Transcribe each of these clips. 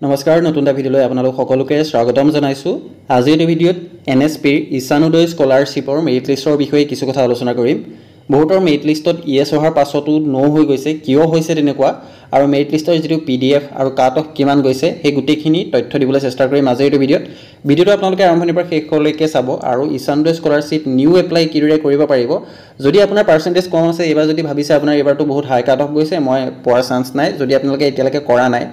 নমস্কাৰ নতুন এটা ভিডিঅ'লৈ আপোনালোক সকলোকে স্বাগতম জনাইছোঁ। আজিৰ এই ভিডিঅ'ত এনএছপিৰ ঈশানোদয় স্কলাৰশ্বিপৰ মেৰিট লিষ্টৰ বিষয়ে কিছু কথা আলোচনা কৰিম। বহুতৰ মেৰিট লিষ্টত ইয়েছ অহাৰ পাছতো নো হৈ গৈছে, কিয় হৈছে তেনেকুৱা, আৰু মেৰিট লিষ্টৰ যিটো PDF আৰু কাট অফ কিমান গৈছে সেই গোটেইখিনি তথ্য দিবলৈ চেষ্টা কৰিম আজিৰ এই ভিডিঅ'টো আপোনালোকে আৰম্ভণিৰ পৰা শেষলৈকে চাব আৰু ঈশানোদয় স্কলাৰশ্বিপ নিউ এপ্লাই কিদৰে কৰিব পাৰিব। যদি আপোনাৰ পাৰ্চেণ্টেজ কম আছে, এইবাৰ যদি ভাবিছে আপোনাৰ এইবাৰটো বহুত হাই কাট অফ গৈছে, মই পোৱাৰ চান্স নাই, যদি আপোনালোকে এতিয়ালৈকে কৰা নাই,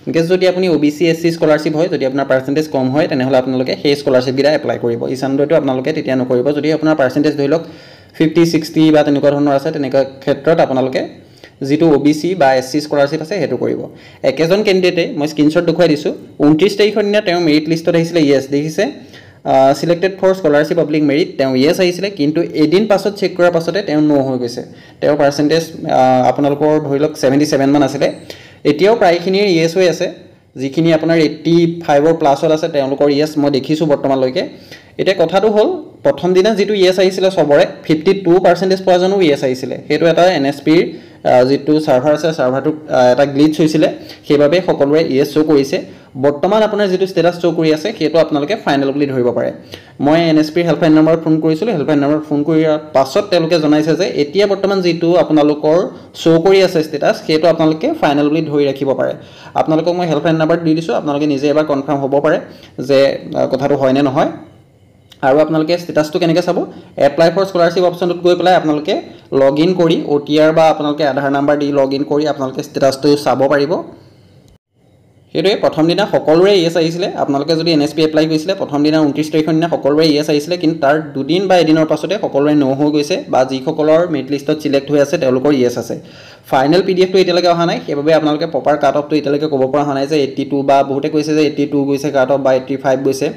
ইনকেছ যদি আপুনি OBC SC স্কলাৰশ্বিপ হয়, যদি আপোনাৰ পাৰ্চেণ্টেজ কম হয়, তেনেহ'লে আপোনালোকে সেই স্কলাৰশ্বিপকেইটা এপ্লাই কৰিব। ঈশানোদয়টো আপোনালোকে তেতিয়া নকৰিব। যদি আপোনাৰ পাৰ্চেণ্টেজ ধৰি লওক 50, 60 বা তেনেকুৱা ধৰণৰ আছে, তেনেকুৱা ক্ষেত্ৰত আপোনালোকে যিটো OBC বা SC স্কলাৰশ্বিপ আছে সেইটো কৰিব। একেজন কেণ্ডিডেটে মই স্ক্ৰীনশ্বট দেখুৱাই দিছোঁ, 29 তাৰিখৰ দিনা তেওঁৰ মেৰিট লিষ্টত আহিছিলে ইয়েছ, দেখিছে selected for scholarship public merit, তেওঁ ইয়েছ আহিছিলে, কিন্তু এদিন পাছত চেক কৰাৰ পাছতে তেওঁ নো হৈ গৈছে। তেওঁৰ পাৰ্চেণ্টেজ আপোনালোকৰ ধৰি লওক 77 মান আছিলে, এতিয়াও প্ৰায়খিনিৰ ইয়েছ হৈ আছে। যিখিনি আপোনাৰ 85ৰ প্লাছত আছে তেওঁলোকৰ ইয়েছ মই দেখিছোঁ বৰ্তমানলৈকে। এতিয়া কথাটো হ'ল, প্ৰথম দিনা যিটো ইয়েছ আহিছিলে চবৰে 52% পোৱাজনো ইয়েছ আহিছিলে, সেইটো এটা NSPৰ যিটো চাৰ্ভাৰ আছে চাৰ্ভাৰটোত এটা গ্লিচ হৈছিলে, সেইবাবে সকলোৰে ইয়েছ শ্ব' কৰিছে। বৰ্তমান আপোনাৰ যিটো ষ্টেটাছ শ্ব' কৰি আছে সেইটো আপোনালোকে ফাইনেল বুলি ধৰিব পাৰে। মই NSPৰ হেল্পলাইন নম্বৰত ফোন কৰিছিলোঁ, হেল্পলাইন নম্বৰত ফোন কৰাৰ পাছত তেওঁলোকে জনাইছে যে এতিয়া বৰ্তমান যিটো আপোনালোকৰ শ্ব' কৰি আছে ষ্টেটাছ, সেইটো আপোনালোকে ফাইনেল বুলি ধৰি ৰাখিব পাৰে। আপোনালোকক মই হেল্পলাইন নম্বৰ দি দিছোঁ, আপোনালোকে নিজে এবাৰ কনফাৰ্ম হ'ব পাৰে যে কথাটো হয় নে নহয়। আৰু আপোনালোকে ষ্টেটাছটো কেনেকৈ চাব, এপ্লাই ফৰ স্কলাৰশ্বিপ অপশ্যনটোত গৈ পেলাই আপোনালোকে লগ ইন কৰি OTR বা আপোনালোকে আধাৰ নাম্বাৰ দি লগ ইন কৰি আপোনালোকে ষ্টেটাছটো চাব পাৰিব। সেইটোৱে প্ৰথম দিনা সকলোৰে ইয়েছ আহিছিলে। আপোনালোকে যদি NSP এপ্লাই কৰিছিলে প্ৰথম দিনা 29 তাৰিখৰ দিনা সকলোৰে ইয়েছ আহিছিলে, কিন্তু তাৰ দুদিন বা এদিনৰ পাছতে সকলোৰে নো হৈ গৈছে, বা যিসকলৰ মেৰিট লিষ্টত চিলেক্ট হৈ আছে তেওঁলোকৰ ইয়েছ আছে। ফাইনেল PDFটো এতিয়ালৈকে অহা নাই, সেইবাবে আপোনালোকে প্ৰপাৰ কাট অফটো এতিয়ালৈকে ক'ব পৰা হোৱা নাই যে 82 বা বহুতে কৈছে যে 82 গৈছে কাট অফ বা 85 গৈছে,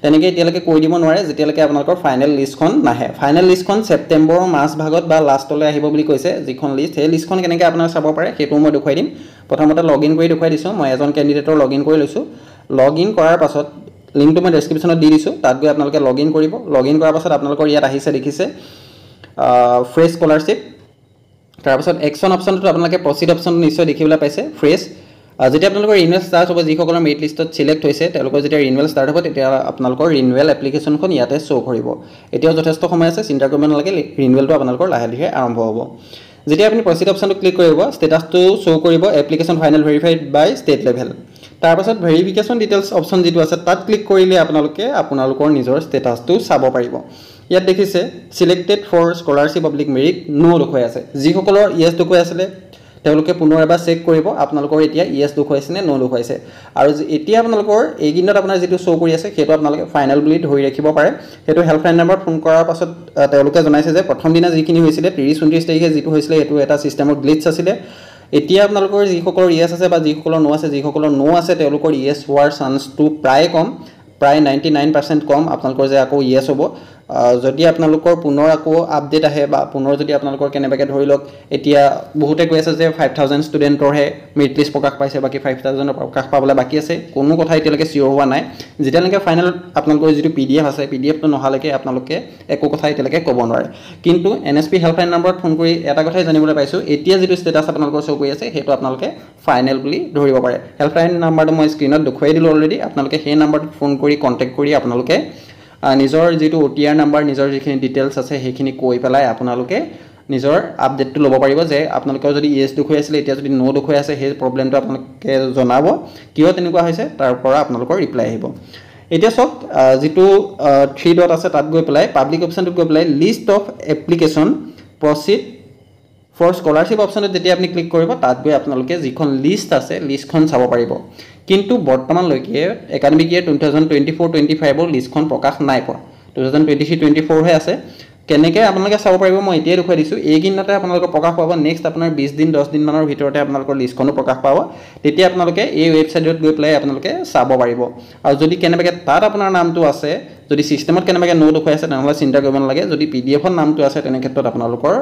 তেনেকৈ এতিয়ালৈকে কৈ দিব নোৱাৰে যেতিয়ালৈকে আপোনালোকৰ ফাইনেল লিষ্টখন নাহে। ফাইনেল লিষ্টখন ছেপ্টেম্বৰৰ মাজভাগত বা লাষ্টলৈ আহিব বুলি কৈছে যিখন লিষ্ট। সেই লিষ্টখন কেনেকৈ আপোনালোকে চাব পাৰে সেইটোও মই দেখুৱাই দিম। প্ৰথমতে লগ ইন কৰি দেখুৱাই দিছোঁ, মই এজন কেণ্ডিডেটৰ লগ ইন কৰি লৈছোঁ। লগ ইন কৰাৰ পাছত লিংকটো মই ডেছক্ৰিপশ্যনত দি দিছোঁ, তাত গৈ আপোনালোকে লগ ইন কৰিব। লগ ইন কৰাৰ পাছত আপোনালোকৰ ইয়াত আহিছে দেখিছে ফ্ৰেছ স্কলাৰশ্বিপ, তাৰপাছত একশ্যন অপশ্যনটোত আপোনালোকে প্ৰচিড অপশ্যনটো নিশ্চয় দেখিবলৈ পাইছে ফ্ৰেছ। যেতিয়া আপোনালোকৰ ৰিনুৱেল ষ্টাৰ্ট হ'ব, যিসকলৰ মেৰিট লিষ্টত চিলেক্ট হৈছে তেওঁলোকৰ যেতিয়া ৰিনুৱেল ষ্টাৰ্ট হ'ব, তেতিয়া আপোনালোকৰ ৰিনুৱেল এপ্লিকেশ্যনখন ইয়াতে শ্ব' কৰিব। এতিয়াও যথেষ্ট সময় আছে, চিন্তা কৰিব নালাগে, ৰিনুৱেলটো আপোনালোকৰ লাহে লাহে আৰম্ভ হ'ব। যেতিয়া আপুনি প্ৰচিড অপশ্যনটো ক্লিক কৰিব, ষ্টেটাছটো শ্ব' কৰিব এপ্লিকেশ্যন ফাইনেল ভেৰিফাইড বাই ষ্টেট লেভেল। তাৰপাছত ভেৰিফিকেশ্যন ডিটেইলছ অপশ্যন যিটো আছে তাত ক্লিক কৰিলে আপোনালোকৰ নিজৰ ষ্টেটাছটো চাব পাৰিব। ইয়াত দেখিছে selected for scholarship public merit নো দেখুৱাই আছে। যিসকলৰ ইয়েছ দেখুৱাই আছিলে তেওঁলোকে পুনৰ এবাৰ চেক কৰিব আপোনালোকৰ এতিয়া ইয়েছ দেখুৱাইছে নে নো দেখুৱাইছে। আৰু এতিয়া আপোনালোকৰ এইকেইদিনত আপোনাৰ যিটো শ্ব' কৰি আছে সেইটো আপোনালোকে ফাইনেল বুলি ধৰি ৰাখিব পাৰে। সেইটো হেল্পলাইন নম্বৰত ফোন কৰাৰ পাছত তেওঁলোকে জনাইছে যে প্ৰথম দিনা যিখিনি হৈছিলে 30-29 তাৰিখে যিটো হৈছিলে সেইটো এটা ছিষ্টেমৰ গ্লিচ আছিলে। এতিয়া আপোনালোকৰ যিসকলৰ ইয়েছ আছে বা যিসকলৰ নো আছে, যিসকলৰ নো আছে তেওঁলোকৰ ইয়েছ হোৱাৰ চান্সটো প্ৰায় কম, প্ৰায় 99% কম আপোনালোকৰ যে আকৌ ইয়েছ হ'ব। যদি আপোনালোকৰ পুনৰ আকৌ আপডেট আহে বা পুনৰ যদি আপোনালোকৰ কেনেবাকৈ ধৰি লওক, এতিয়া বহুতে কৈ আছে যে 5000 ষ্টুডেণ্টৰহে মেৰিট লিষ্ট প্ৰকাশ পাইছে, বাকী 5000ৰ প্ৰকাশ পাবলৈ বাকী আছে, কোনো কথা এতিয়ালৈকে চিয়ৰ হোৱা নাই। যেতিয়ালৈকে ফাইনেল আপোনালোকৰ যিটো PDF আছে PDFটো নহালৈকে আপোনালোকে একো কথা এতিয়ালৈকে ক'ব নোৱাৰে। কিন্তু NSP হেল্পলাইন নম্বৰত ফোন কৰি এটা কথাই জানিবলৈ পাইছোঁ, এতিয়া যিটো ষ্টেটাছ আপোনালোকৰ শ্ব' কৰি আছে সেইটো আপোনালোকে ফাইনেল বুলি ধৰিব পাৰে। হেল্পলাইন নম্বৰটো মই স্ক্ৰীণত দেখুৱাই দিলোঁ অলৰেডি, আপোনালোকে সেই নম্বৰটোত ফোন কৰি কণ্টেক্ট কৰি আপোনালোকে নিজৰ যিটো OTR নাম্বাৰ, নিজৰ যিখিনি ডিটেইলছ আছে সেইখিনি কৈ পেলাই আপোনালোকে নিজৰ আপডেটটো ল'ব পাৰিব যে আপোনালোকৰ যদি ইয়েছ দেখুৱাই আছিলে এতিয়া যদি নো দেখুৱাই আছে, সেই প্ৰব্লেমটো আপোনালোকে জনাব, কিয় তেনেকুৱা হৈছে, তাৰ পৰা আপোনালোকৰ ৰিপ্লাই আহিব। এতিয়া চাওক যিটো 3 ডট আছে তাত গৈ পেলাই পাব্লিক অপশ্যনটোত গৈ পেলাই list of application proceed for scholarship অপশ্যনত যেতিয়া আপুনি ক্লিক কৰিব, তাত গৈ আপোনালোকে যিখন লিষ্ট আছে লিষ্টখন চাব পাৰিব। কিন্তু বৰ্তমানলৈকে একাডেমিক ইয়েৰ 2024-25ৰ লিষ্টখন প্ৰকাশ নাই পোৱা, 2023-24হে আছে। কেনেকৈ আপোনালোকে চাব পাৰিব মই এতিয়াই দেখুৱাই দিছোঁ। এইকেইদিনতে আপোনালোকৰ প্ৰকাশ পাব, নেক্সট আপোনাৰ 20 দিন 10 দিনমানৰ ভিতৰতে আপোনালোকৰ লিষ্টখনো প্ৰকাশ পাব। তেতিয়া আপোনালোকে এই ৱেবছাইটত গৈ পেলাই আপোনালোকে চাব পাৰিব। আৰু যদি কেনেবাকৈ তাত আপোনাৰ নামটো আছে, যদি ছিষ্টেমত কেনেবাকৈ নো দেখুৱাই আছে তেনেহ'লে চিন্তা কৰিব নালাগে। যদি PDFত নামটো আছে তেনে ক্ষেত্ৰত আপোনালোকৰ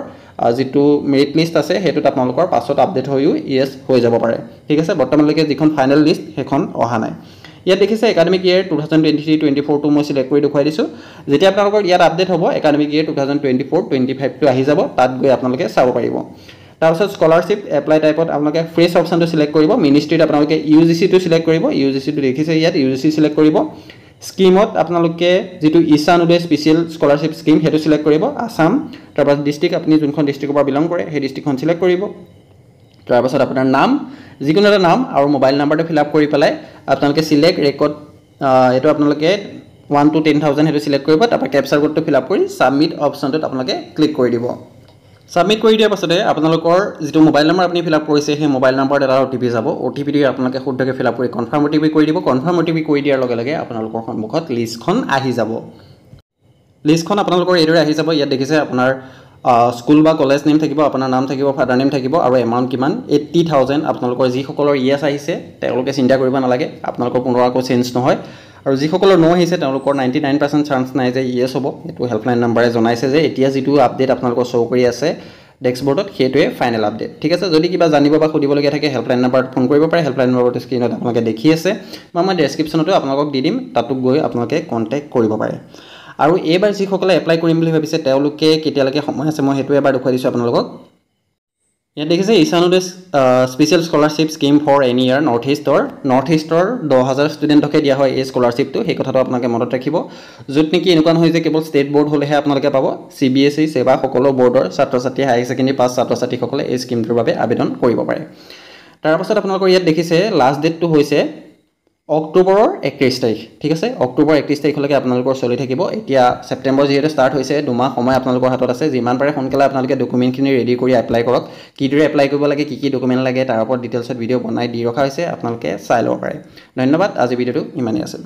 যিটো মেৰিট লিষ্ট আছে সেইটোত আপোনালোকৰ পাছত আপডেট হৈও ইয়েছ হৈ যাব পাৰে। ঠিক আছে, বৰ্তমানলৈকে যিখন ফাইনেল লিষ্ট সেইখন অহা নাই। ইয়াত দেখিছে একাডেমিক ইয়েৰ 2023-24টো মই চিলেক্ট কৰি দেখুৱাই দিছোঁ। যেতিয়া আপোনালোকৰ ইয়াত আপডেট হ'ব একাডেমিক ইয়েৰ 2024-25টো আহি যাব, তাত গৈ আপোনালোকে চাব পাৰিব। তাৰপিছত স্কলাৰশ্বিপ এপ্লাই টাইপত আপোনালোকে ফ্ৰেছ অপশ্যনটো চিলেক্ট কৰিব মিনিষ্ট্ৰীত আপোনালোকে ইউজিচিটো চিলেক্ট কৰিব ইউজিচিটো দেখিছে ইয়াত ইউজিচি চিলেক্ট কৰিব স্কিমত আপোনালোকে যেটো ঈশানোদয় স্পেচিয়েল স্কলাৰশ্বিপ স্কিম হেতু সিলেক্ট কৰিব আসাম তাৰপাছত ডিস্ট্ৰিক্ট আপুনি যোনখন ডিস্ট্ৰিক্টৰ পৰা বিলং কৰে সেই ডিস্ট্ৰিক্টখন সিলেক্ট কৰিব তাৰপাছত আপোনাৰ নাম যিকোনো এটা নাম আৰু মোবাইল নাম্বাৰটো ফিল আপ কৰি পেলাই আপোনালোকে সিলেক্ট ৰেকৰ্ড এটো আপোনালোকে 1 to 10000 হেতু সিলেক্ট কৰিব তাৰপা ক্যাপচাৰ কোডটো ফিল আপ কৰি সাবমিট অপচনটোত আপোনালোকে ক্লিক কৰি দিব সাবমিট কৰি দিয়াৰ পাছতে আপোনালোকৰ যেটো মোবাইল নম্বৰ আপুনি ফিল আপ কৰিছে সেই মোবাইল নম্বৰত এটা ওটিপি যাব ওটিপিটো আপোনালোকে শুদ্ধকৈ ফিল আপ কৰি কনফাৰ্ম ওটিপি কৰি দিব কনফাৰ্ম ওটিপি কৰি দিয়াৰ লগে লগে আপোনালোকৰ সন্মুখত লিষ্টখন আহি যাব লিষ্টখন আপোনালোকৰ এদৰে আহি যাব ইয়াত দেখিছে আপোনাৰ স্কুল বা কলেজ নেম থাকিব আপোনাৰ নাম থাকিব ফাদাৰ নেম থাকিব আৰু এমাউন্ট কিমান 80000 আপোনালোকৰ যি সকলৰ ইয়েস আহিছে তেওঁলোকে চিন্তা কৰিব নালাগে আপোনালোকৰ পুনৰ আকৌ চেঞ্জ নহয় আৰু যি সকলৰ নো আহিছে তেওঁলোকৰ 99% চান্স নাই যে ইয়েস হ'ব এটো হেল্পলাইন নম্বৰে জনাইছে যে এতিয়া যেটো আপডেট আপোনালোকৰ শো কৰি আছে ডেস্কবৰ্ডত হেতুৱে ফাইনাল আপডেট ঠিক আছে যদি কিবা জানিব বা খুদিব লগা থাকে হেল্পলাইন নম্বৰত ফোন কৰিব পাৰে হেল্পলাইন নম্বৰটো স্ক্ৰিনত আপোনালোকে দেখি আছে মই ডেসক্ৰিপচনতো আপোনালোকক দি দিম তাতো গৈ আপোনালোকে কন্টাক্ট কৰিব পাৰে আৰু এবাৰ যি সকলে এপ্লাই কৰিম বুলি ভাবিছে তেওঁলোকে কেতিয়ালৈকে সময় আছে মই হেতু এবাৰ দেখুৱাই দিছো আপোনালোকক ইয়াত দেখিছে Ishan Uday special scholarship scheme for any year north ইষ্টৰ 10000 ষ্টুডেণ্টকে দিয়া হয় এই স্কলাৰশ্বিপটো সেই কথাটো আপোনালোকে মনত ৰাখিব যত নেকি এনেকুৱা নহয় যে কেৱল ষ্টেট বোৰ্ড হলেহে আপোনালোকে পাব CBSE সেৱা সকলো বোৰ্ডৰ ছাত্ৰ ছাত্ৰী হাই সেকেন্ডাৰী পাছ ছাত্ৰ ছাত্ৰীসকলে এই স্কিমটোৰ বাবে আবেদন কৰিব পাৰে তাৰ পাছত আপোনালোকৰ ইয়াত দেখিছে লাষ্ট ডেটটো হৈছে অক্টোবৰৰ 31 তাৰিখ ঠিক আছে অক্টোবৰ 31 তাৰিখলৈকে আপোনালোকৰ চলি থাকিব এতিয়া সেপ্টেম্বৰ যেহেতু স্টাৰ্ট হৈছে দুমাহ সময় আপোনালোকৰ হাতত আছে যিমান পাৰে সোনকালে আপোনালোকে ডকুমেন্টখিনি ৰেডি কৰি এপ্লাই কৰক কিদৰে এপ্লাই কৰিব লাগে কি ডকুমেন্ট লাগে তাৰ ওপৰত ডিটেইলছত ভিডিও বনাই দি ৰখা হৈছে আপোনালোকে চাই লব পাৰে ধন্যবাদ আজি ভিডিওটো ইমানেই আছিল